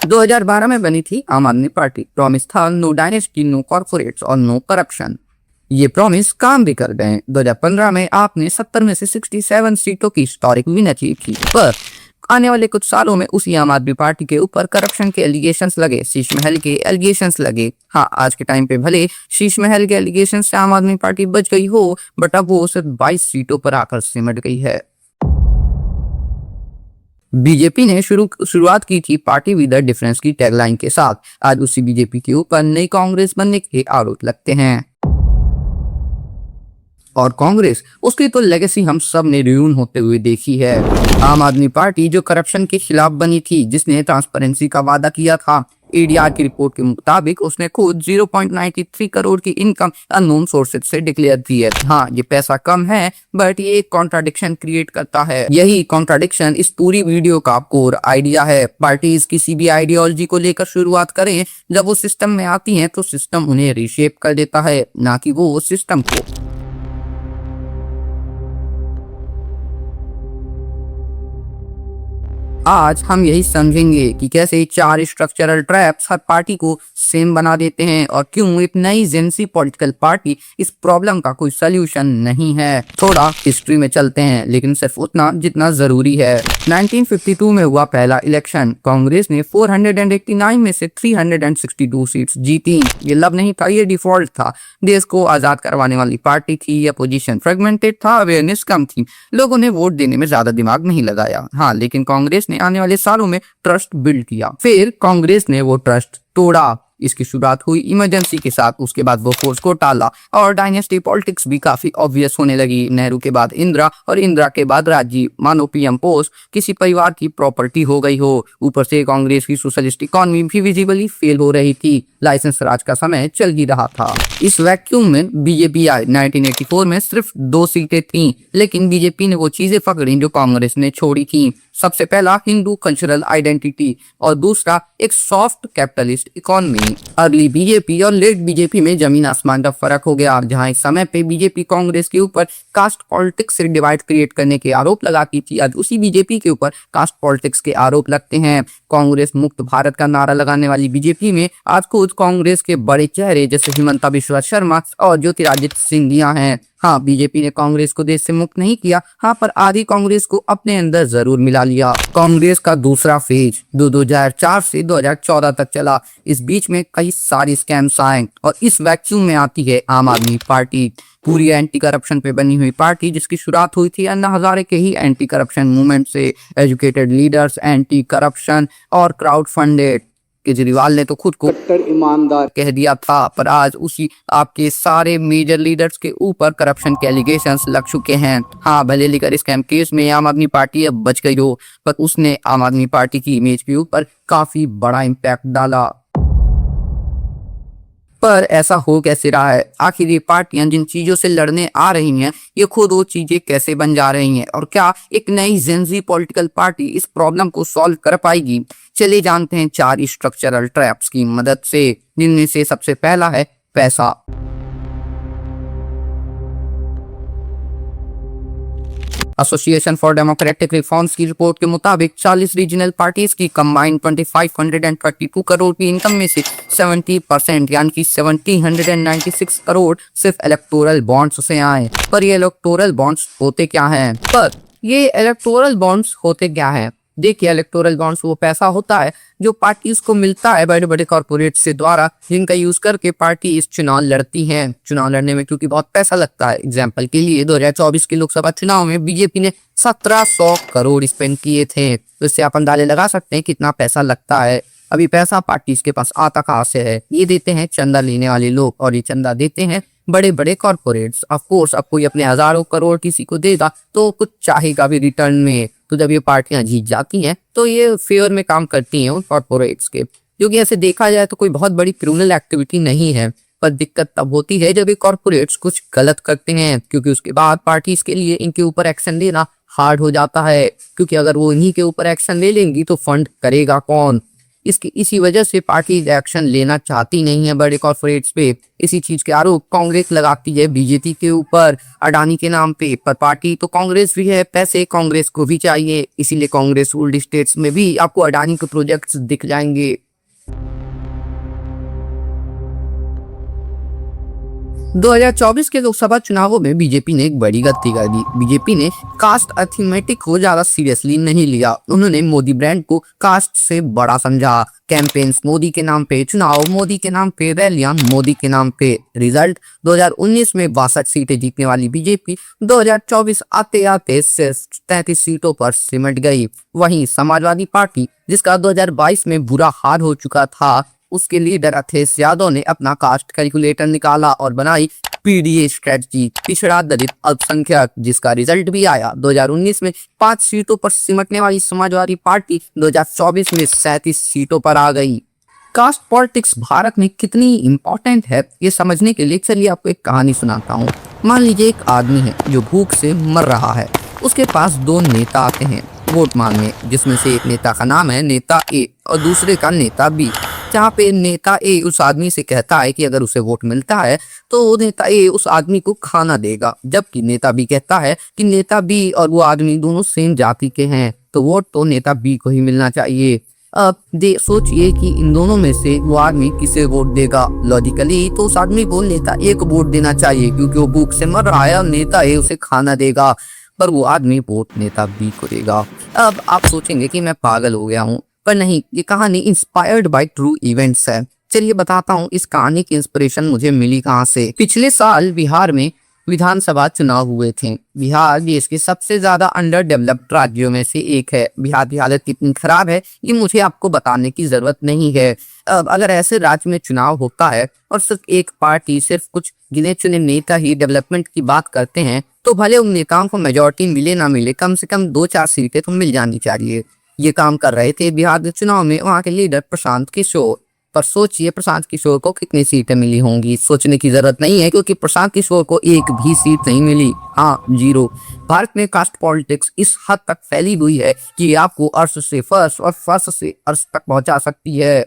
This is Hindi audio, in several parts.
2012 में बनी थी आम आदमी पार्टी। प्रॉमिस था नो डायनेस्टी, नो कॉर्पोरेट्स और नो करप्शन। ये प्रॉमिस काम भी कर गए। 2015 में आपने 70 में से 67 सीटों की हिस्टोरिक विन अचीव की, पर आने वाले कुछ सालों में उसी आम आदमी पार्टी के ऊपर करप्शन के एलिगेशंस लगे, शीश महल के एलिगेशंस लगे। हाँ, आज के टाइम पे भले शीश महल के एलिगेशंस से आम आदमी पार्टी बच गई हो, बट अब वो सिर्फ 22 सीटों पर आकर सिमट गई है। बीजेपी ने शुरुआत की थी पार्टी विद द डिफरेंस की टैगलाइन के साथ। आज उसी बीजेपी के ऊपर नई कांग्रेस बनने के आरोप लगते हैं। और कांग्रेस, उसकी तो लेगेसी हम सब ने रियून होते हुए देखी है। आम आदमी पार्टी जो करप्शन के खिलाफ बनी थी, जिसने ट्रांसपेरेंसी का वादा किया था, एडीआर की रिपोर्ट के मुताबिक उसने खुद 0.93 करोड़ की इनकम अननोन सोर्सेज से डिक्लेयर की है। हाँ, ये पैसा कम है, बट ये एक कॉन्ट्राडिक्शन क्रिएट करता है। यही कॉन्ट्राडिक्शन इस पूरी वीडियो का कोर आइडिया है। पार्टीज किसी भी आइडियोलॉजी को लेकर शुरुआत करें, जब वो सिस्टम में आती हैं तो सिस्टम उन्हें रिशेप कर देता है, ना कि वो सिस्टम को। आज हम यही समझेंगे कि कैसे 4 स्ट्रक्चरल ट्रैप्स हर पार्टी को सेम बना देते हैं और क्यों एक नई जेंसी पॉलिटिकल पार्टी इस प्रॉब्लम का कोई सलूशन नहीं है। थोड़ा हिस्ट्री में चलते हैं, लेकिन सिर्फ उतना जितना जरूरी है। 1952 में हुआ पहला इलेक्शन। कांग्रेस ने 489 में से 362 सीट्स जीती। ये लब नहीं था, ये डिफॉल्ट था। देश को आजाद करवाने वाली पार्टी थी। अपोजिशन फ्रेगमेंटेड था, अवेयरनेस कम थी, लोगों ने वोट देने में ज्यादा दिमाग नहीं लगाया। हाँ, लेकिन कांग्रेस ने आने वाले सालों में ट्रस्ट बिल्ड किया। फिर कांग्रेस ने वो ट्रस्ट तोड़ा। इसकी शुरुआत हुई इमरजेंसी के साथ, उसके बाद वो फोर्स को टाला और डायनेस्टी पॉलिटिक्स भी काफी ऑब्वियस होने लगी। नेहरू के बाद इंदिरा और इंदिरा के बाद राजीव, मानो पीएम पोस्ट किसी परिवार की प्रॉपर्टी हो गई हो। ऊपर से कांग्रेस की सोशलिस्ट इकोनॉमी भी विजिबली फेल हो रही थी। लाइसेंस राज का समय चल ही रहा था। इस वैक्यूम में बीजेपी आई। 1984 में सिर्फ 2 सीटें थीं, लेकिन बीजेपी ने वो चीजें पकड़ी जो कांग्रेस ने छोड़ी थी। सबसे पहला हिंदू कल्चरल आइडेंटिटी और दूसरा एक soft capitalist economy. Early BJP और लेट बीजेपी में जमीन आसमान का फर्क हो गया। जहां एक समय पे बीजेपी कांग्रेस के ऊपर कास्ट पॉलिटिक्स से डिवाइड क्रिएट करने के आरोप लगाती थी, आज उसी बीजेपी के ऊपर कास्ट पॉलिटिक्स के आरोप लगते हैं। कांग्रेस मुक्त भारत का नारा लगाने वाली बीजेपी में आज खुद कांग्रेस के बड़े चेहरे जैसे हिमंता बिश्वा शर्मा और ज्योतिरादित्य सिंधिया हैं। हाँ, बीजेपी ने कांग्रेस को देश से मुक्त नहीं किया, हाँ, पर आधी कांग्रेस को अपने अंदर जरूर मिला लिया। कांग्रेस का दूसरा फेज 2004 से 2014 तक चला। इस बीच में कई सारी स्कैम्स आए और इस वैक्यूम में आती है आम आदमी पार्टी, पूरी एंटी करप्शन पे बनी हुई पार्टी, जिसकी शुरुआत हुई थी अन्ना हजारे के ही एंटी करप्शन मूवमेंट से। एजुकेटेड लीडर्स, एंटी करप्शन और क्राउड फंडेड। केजरीवाल ने तो खुद को कट्टर ईमानदार कह दिया था, पर आज उसी आपके सारे मेजर लीडर्स के ऊपर करप्शन के एलिगेशंस लग चुके हैं। हाँ, भले लिकर स्कैम केस में आम आदमी पार्टी अब बच गई हो, पर उसने आम आदमी पार्टी की इमेज के ऊपर काफी बड़ा इम्पैक्ट डाला। पर ऐसा हो कैसे रहा है? आखिर ये पार्टियां जिन चीजों से लड़ने आ रही हैं, ये खुद वो चीजें कैसे बन जा रही हैं? और क्या एक नई जेंजी पॉलिटिकल पार्टी इस प्रॉब्लम को सॉल्व कर पाएगी? चलिए जानते हैं 4 स्ट्रक्चरल ट्रैप्स की मदद से, जिनमें से सबसे पहला है पैसा। एसोसिएशन फॉर डेमोक्रेटिक रिफॉर्म्स की रिपोर्ट के मुताबिक 40 रीजनल पार्टीज की कंबाइंड 2532 करोड़ की इनकम में से 70% यानी कि 1796 करोड़ सिर्फ इलेक्टोरल बॉन्ड्स से आए। पर ये इलेक्टोरल बॉन्ड्स होते क्या हैं? देखिए, इलेक्टोरल बॉन्ड्स वो पैसा होता है जो पार्टीज को मिलता है बड़े बड़े कॉर्पोरेट से द्वारा, जिनका यूज करके पार्टी इस चुनाव लड़ती है। चुनाव लड़ने में क्योंकि बहुत पैसा लगता है, एग्जाम्पल के लिए 2024 के लोकसभा चुनाव में बीजेपी ने 1700 करोड़ स्पेंड किए थे। तो इससे आप अंदाजा लगा सकते हैं कितना पैसा लगता है। अभी पैसा पार्टीज के पास आता कहाँ से है? ये देते हैं चंदा लेने वाले लोग, और ये चंदा देते हैं बड़े बड़े कॉर्पोरेट्स। ऑफ कोर्स, अब कोई अपने हजारों करोड़ किसी को देगा तो कुछ चाहेगा भी रिटर्न में। तो जब ये पार्टियां जीत जाती हैं तो ये फेवर में काम करती हैं उन कॉर्पोरेट्स के, क्योंकि ऐसे देखा जाए तो कोई बहुत बड़ी क्रिमिनल एक्टिविटी नहीं है। पर दिक्कत तब होती है जब ये कॉर्पोरेट्स कुछ गलत करते हैं, क्योंकि उसके बाद पार्टीज के लिए इनके ऊपर एक्शन लेना हार्ड हो जाता है। क्योंकि अगर वो इन्हीं के ऊपर एक्शन ले लेंगी तो फंड करेगा कौन? इसी वजह से पार्टी एक्शन लेना चाहती नहीं है बड़े कॉर्पोरेट्स पे। इसी चीज के आरोप कांग्रेस लगाती है बीजेपी के ऊपर अडानी के नाम पे, पर पार्टी तो कांग्रेस भी है, पैसे कांग्रेस को भी चाहिए, इसीलिए कांग्रेस रूल्ड स्टेट्स में भी आपको अडानी के प्रोजेक्ट्स दिख जाएंगे। 2024 के लोकसभा चुनावों में बीजेपी ने एक बड़ी गलती कर दी। बीजेपी ने कास्ट अर्थमेटिक को ज्यादा सीरियसली नहीं लिया। उन्होंने मोदी ब्रांड को कास्ट से बड़ा समझा। कैंपेन्स मोदी के नाम पे, चुनाव मोदी के नाम पे, रैलियां मोदी के नाम पे। रिजल्ट 2019 में 62 सीटें जीतने वाली बीजेपी 2024 आते आते सिर्फ 33 सीटों पर सिमट गई। वहीं समाजवादी पार्टी, जिसका 2022 में बुरा हाल हो चुका था, उसके लीडर अखिलेश यादव ने अपना कास्ट कैलकुलेटर निकाला और बनाई पीडीए स्ट्रेटजी, पिछड़ा दलित अल्पसंख्यक, जिसका रिजल्ट भी आया। 2019 में 5 सीटों पर सिमटने वाली समाजवादी पार्टी 2024 में 37 सीटों पर आ गई। कास्ट पॉलिटिक्स भारत में कितनी इंपॉर्टेंट है ये समझने के लिए चलिए आपको एक कहानी सुनाता हूँ। मान लीजिए एक आदमी है जो भूख से मर रहा है। उसके पास 2 नेता आते हैं वोट मांगने, जिसमें से एक नेता का नाम है नेता ए और दूसरे का नेता बी। जहाँ पे नेता ए उस आदमी से कहता है कि अगर उसे वोट मिलता है तो वो नेता ए उस आदमी को खाना देगा, जबकि नेता बी कहता है कि नेता बी और वो आदमी दोनों सेम जाति के हैं तो वोट तो नेता बी को ही मिलना चाहिए। अब सोचिए कि इन दोनों में से वो आदमी किसे वोट देगा। लॉजिकली तो उस आदमी को नेता ए को वोट देना चाहिए, क्योंकि वो भूख से मर रहा है और नेता ए उसे खाना देगा, पर वो आदमी वोट नेता बी को देगा। अब आप सोचेंगे कि मैं पागल हो गया हूँ, पर नहीं, ये कहानी इंस्पायर्ड बाय ट्रू इवेंट्स है। चलिए बताता हूँ इस कहानी की इंस्पिरेशन मुझे मिली कहाँ से। पिछले साल बिहार में विधानसभा चुनाव हुए थे। बिहार देश के सबसे ज्यादा अंडर डेवलप्ड राज्यों में से एक है। बिहार की हालत कितनी खराब है ये मुझे आपको बताने की जरूरत नहीं है। अब अगर ऐसे राज्य में चुनाव होता है और सिर्फ एक पार्टी, सिर्फ कुछ गिने चुने नेता ही डेवलपमेंट की बात करते हैं, तो भले उन नेताओं को मेजोरिटी मिले ना मिले, कम से कम 2-4 सीटें तो मिल जानी चाहिए। ये काम कर रहे थे बिहार के चुनाव में वहाँ के लीडर प्रशांत किशोर। पर सोचिए प्रशांत किशोर को कितनी सीटें मिली होंगी। सोचने की जरूरत नहीं है, क्योंकि प्रशांत किशोर को एक भी सीट नहीं मिली। हाँ, 0। भारत में कास्ट पॉलिटिक्स इस हद तक फैली हुई है कि ये आपको अर्श से फर्श और फर्श से अर्श तक पहुंचा सकती है।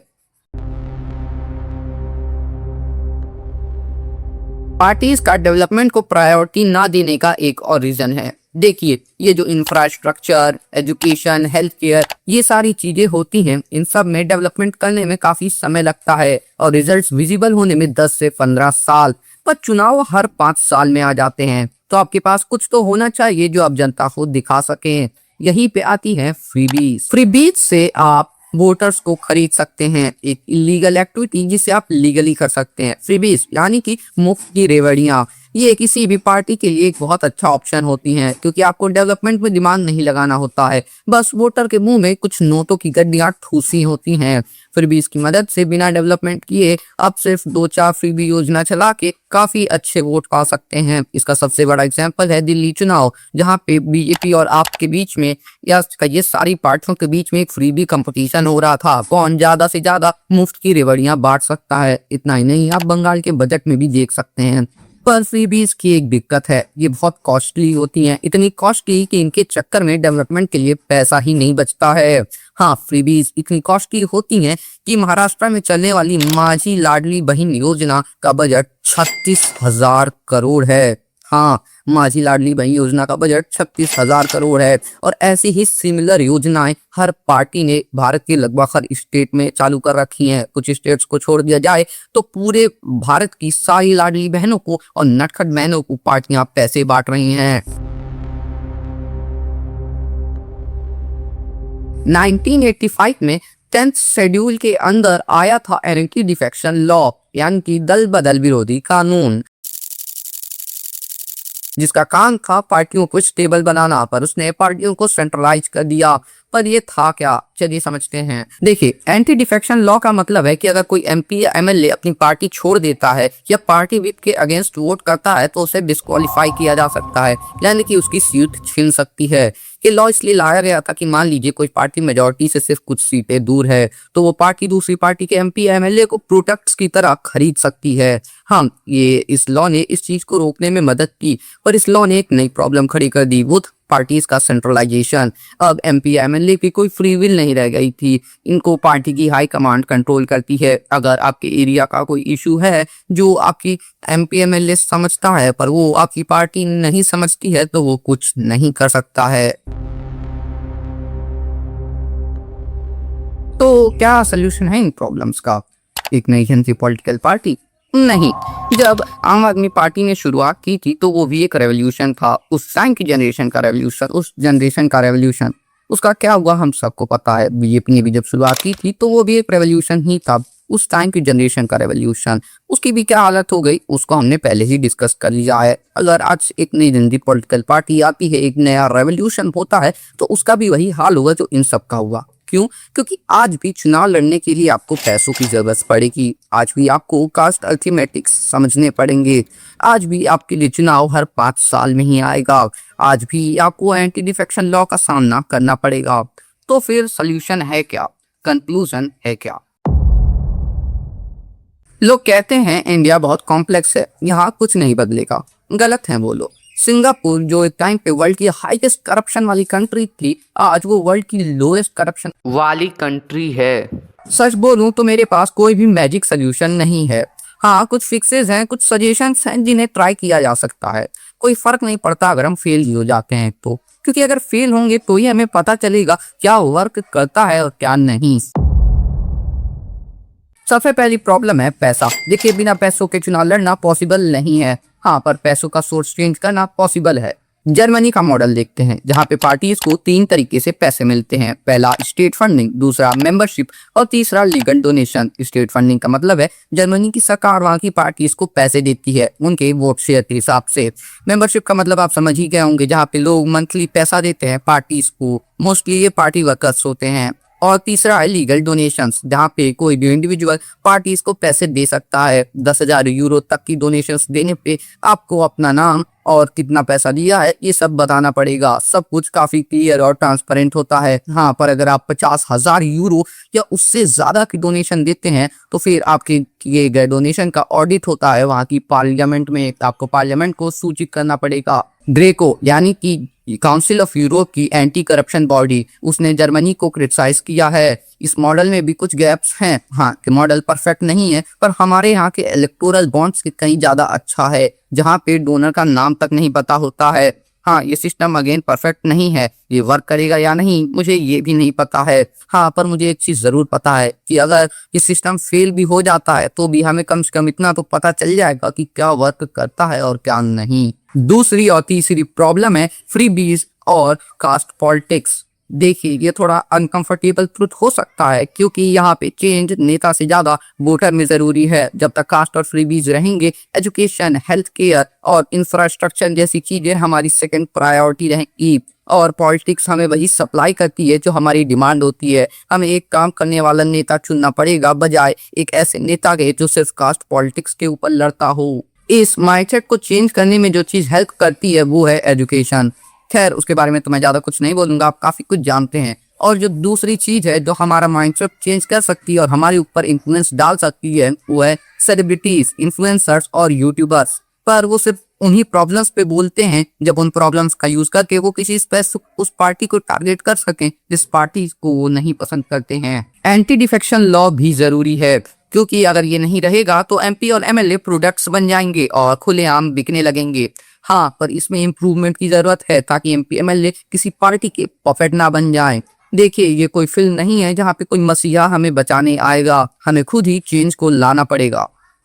पार्टीज का डेवलपमेंट को प्रायोरिटी ना देने का एक और रीजन है। देखिए, ये जो इंफ्रास्ट्रक्चर, एजुकेशन, हेल्थ केयर, ये सारी चीजें होती हैं, इन सब में डेवलपमेंट करने में काफी समय लगता है और रिजल्ट्स विजिबल होने में 10 से 15 साल। पर चुनाव हर 5 साल में आ जाते हैं, तो आपके पास कुछ तो होना चाहिए जो आप जनता को दिखा सकें। यहीं पे आती है फ्रीबीज। फ्रीबीज से आप वोटर्स को खरीद सकते हैं, एक इलीगल एक्टिविटी जिसे आप लीगली कर सकते हैं। फ्रीबीज यानी कि मुफ्त की रेवड़ियां, ये किसी भी पार्टी के लिए एक बहुत अच्छा ऑप्शन होती हैं, क्योंकि आपको डेवलपमेंट में दिमाग नहीं लगाना होता है, बस वोटर के मुंह में कुछ नोटों की गड्डियां ठूसी होती हैं। फ्रीबीज की मदद से बिना डेवलपमेंट किए आप सिर्फ 2-4 फ्रीबी योजना चला के काफी अच्छे वोट पा सकते हैं। इसका सबसे बड़ा एग्जाम्पल है दिल्ली चुनाव, जहाँ पे बीजेपी और आप के बीच में या ये सारी पार्टियों के बीच में एक फ्रीबी कंपटीशन हो रहा था, कौन ज्यादा से ज्यादा मुफ्त की रेवड़ियां बांट सकता है। इतना ही नहीं, आप बंगाल के बजट में भी देख सकते हैं। पर फ्रीबीज की एक दिक्कत है, ये बहुत कॉस्टली होती हैं, इतनी कॉस्टली कि इनके चक्कर में डेवलपमेंट के लिए पैसा ही नहीं बचता है। हाँ, फ्रीबीज इतनी कॉस्टली होती हैं कि महाराष्ट्र में चलने वाली माझी लाडली बहन योजना का बजट 36,000 करोड़ है। हाँ, माझी लाडली बहन योजना का बजट 36,000 करोड़ है। और ऐसी ही सिमिलर योजनाएं हर पार्टी ने भारत के लगभग हर स्टेट में चालू कर रखी हैं। कुछ स्टेट्स को छोड़ दिया जाए तो पूरे भारत की सारी लाडली बहनों को और नटखट बहनों को पार्टियां पैसे बांट रही हैं। 1985 में 10th शेड्यूल के अंदर आया था एंटी डिफेक्शन लॉ, यानी कि दल बदल विरोधी कानून, जिसका काम था पार्टियों को स्टेबल बनाना, पर उसने पार्टियों को सेंट्रलाइज कर दिया। पर ये था क्या, चलिए समझते हैं। देखिए, एंटी डिफेक्शन लॉ का मतलब है कि अगर कोई एमपी या एमएलए अपनी पार्टी छोड़ देता है या पार्टी विप के अगेंस्ट वोट करता है तो उसे डिस्क्वालीफाई किया जा सकता है, यानी कि उसकी सीट छीन सकती है। ये लॉ इसलिए लाया गया था कि मान लीजिए कोई पार्टी मेजोरिटी से सिर्फ कुछ सीटें दूर है, तो वो पार्टी दूसरी पार्टी के एमपी या एमएलए को प्रोडक्ट्स की तरह खरीद सकती है। हाँ, इस लॉ ने इस चीज को रोकने में मदद की, पर इस लॉ ने एक नई प्रॉब्लम खड़ी कर दी, वो पार्टीज का सेंट्रलाइजेशन। अब एमपी एमएलए की कोई फ्री विल नहीं रह गई थी, इनको पार्टी की हाई कमांड कंट्रोल करती है। अगर आपके एरिया का कोई इशू है जो आपकी एमपी एमएलए समझता है पर वो आपकी पार्टी नहीं समझती है तो वो कुछ नहीं कर सकता है। तो क्या सोल्यूशन है इन प्रॉब्लम्स का? एक नई जनता पॉलिटिकल पार्टी? नहीं। जब आम आदमी पार्टी ने शुरुआत की थी तो वो भी एक रेवोल्यूशन था, उस टाइम की जनरेशन का रेवोल्यूशन, उस जनरेशन का रेवोल्यूशन। उसका क्या हुआ हम सबको पता है। बीजेपी ने भी जब शुरुआत की थी तो वो भी एक रेवोल्यूशन ही था, उस टाइम की जनरेशन का रेवोल्यूशन। उसकी भी क्या हालत हो गई उसको हमने पहले ही डिस्कस कर लिया है। अगर आज एक नई जनता पॉलिटिकल पार्टी आती है, एक नया रेवोल्यूशन होता है तो उसका भी वही हाल होगा जो इन सब का हुआ। क्यों? क्योंकि आज भी चुनाव लड़ने के लिए आपको पैसों की जरूरत पड़ेगी, आज भी आपको कास्ट अर्थमेटिक्स समझने पड़ेंगे, आज भी आपके लिए चुनाव हर 5 साल में ही आएगा, आज भी आपको एंटी डिफेक्शन लॉ का सामना करना पड़ेगा। तो फिर सोल्यूशन है क्या, कंक्लूजन है क्या? लोग कहते हैं इंडिया बहुत कॉम्प्लेक्स है, यहाँ कुछ नहीं बदलेगा। गलत है वो लोग। सिंगापुर जो एक टाइम पे वर्ल्ड की हाईएस्ट करप्शन वाली कंट्री थी, आज वो वर्ल्ड की लोएस्ट करप्शन वाली कंट्री है। सच बोलूं तो मेरे पास कोई भी मैजिक सोल्यूशन नहीं है। हाँ, कुछ फिक्सेस हैं, कुछ सजेशंस हैं जिन्हें ट्राई किया जा सकता है। कोई फर्क नहीं पड़ता अगर हम फेल ही हो जाते हैं तो, क्योंकि अगर फेल होंगे तो ही हमें पता चलेगा क्या वर्क करता है और क्या नहीं। सबसे पहली प्रॉब्लम है पैसा। देखिए, बिना पैसों के चुनाव लड़ना पॉसिबल नहीं है। हाँ, पर पैसों का सोर्स चेंज करना पॉसिबल है। जर्मनी का मॉडल देखते हैं जहाँ पे पार्टीज को 3 तरीके से पैसे मिलते हैं। पहला स्टेट फंडिंग, दूसरा मेंबरशिप और तीसरा लीगल डोनेशन। स्टेट फंडिंग का मतलब है जर्मनी की सरकार वहाँ की पार्टीज को पैसे देती है उनके वोट शेयर के हिसाब से। मेंबरशिप का मतलब आप समझ ही गए होंगे, जहाँ पे लोग मंथली पैसा देते हैं पार्टीज को, मोस्टली ये पार्टी वर्कर्स होते हैं। और तीसरा है लीगल डोनेशंस, जहाँ पे कोई भी इंडिविजुअल पार्टीज को पैसे दे सकता है। 10,000 यूरो तक की डोनेशंस देने पे आपको अपना नाम और कितना पैसा दिया है ये सब बताना पड़ेगा। सब कुछ काफी क्लियर और ट्रांसपेरेंट होता है। हाँ, पर अगर आप 50,000 यूरो या उससे ज्यादा की डोनेशन देते हैं तो फिर आपके किए गए डोनेशन का ऑडिट होता है वहाँ की पार्लियामेंट में। आपको पार्लियामेंट को सूचित करना पड़ेगा। ग्रेको यानी कि काउंसिल ऑफ यूरोप की एंटी करप्शन बॉडी, उसने जर्मनी को क्रिटिसाइज किया है। इस मॉडल में भी कुछ गैप्स हैं। हाँ, कि मॉडल परफेक्ट नहीं है, पर हमारे यहाँ के इलेक्टोरल बॉन्ड्स के कहीं ज्यादा अच्छा है, जहाँ पे डोनर का नाम तक नहीं पता होता है। हाँ, ये सिस्टम अगेन परफेक्ट नहीं है, ये वर्क करेगा या नहीं मुझे ये भी नहीं पता है। हाँ, पर मुझे एक चीज जरूर पता है कि अगर ये सिस्टम फेल भी हो जाता है तो भी हमें कम से कम इतना तो पता चल जाएगा कि क्या वर्क करता है और क्या नहीं। दूसरी और तीसरी प्रॉब्लम है फ्रीबीज और कास्ट पॉलिटिक्स। देखिए, ये थोड़ा अनकंफर्टेबल ट्रुथ हो सकता है क्योंकि यहाँ पे चेंज नेता से ज्यादा वोटर में जरूरी है। जब तक कास्ट और फ्रीबीज रहेंगे, एजुकेशन, हेल्थ केयर और इंफ्रास्ट्रक्चर जैसी चीजें हमारी सेकंड प्रायोरिटी रहेंगी। और पॉलिटिक्स हमें वही सप्लाई करती है जो हमारी डिमांड होती है। हमें एक काम करने वाला नेता चुनना पड़ेगा बजाय एक ऐसे नेता के जो सिर्फ कास्ट पॉलिटिक्स के ऊपर लड़ता हो। इस माइंडसेट को चेंज करने में जो चीज हेल्प करती है वो है एजुकेशन। खैर, उसके बारे में तो मैं ज्यादा कुछ नहीं बोलूंगा, आप काफी कुछ जानते हैं। और जो दूसरी चीज है जो हमारा माइंडसेट चेंज कर सकती है और हमारे ऊपर इन्फ्लुएंस डाल सकती है वो है सेलिब्रिटीज, इन्फ्लुएंसर्स और यूट्यूबर्स। पर वो सिर्फ उन्हीं प्रॉब्लम्स पे बोलते हैं जब उन प्रॉब्लम्स का यूज करके वो किसी स्पेसिफिक उस पार्टी को टारगेट कर सकें जिस पार्टी को वो नहीं पसंद करते हैं। एंटी डिफेक्शन लॉ भी जरूरी है क्योंकि अगर ये नहीं रहेगा तो एमपी और एमएलए प्रोडक्ट्स बन जाएंगे और खुलेआम बिकने लगेंगे। हाँ, पर इसमें इम्प्रूवमेंट की जरूरत है ताकि एमपी एमएलए किसी पार्टी के पपेट ना बन जाएं। देखिए, ये कोई फिल्म नहीं है जहाँ पे कोई मसीहा हमें बचाने आएगा, हमें खुद ही चेंज को लाना पड़ेगा।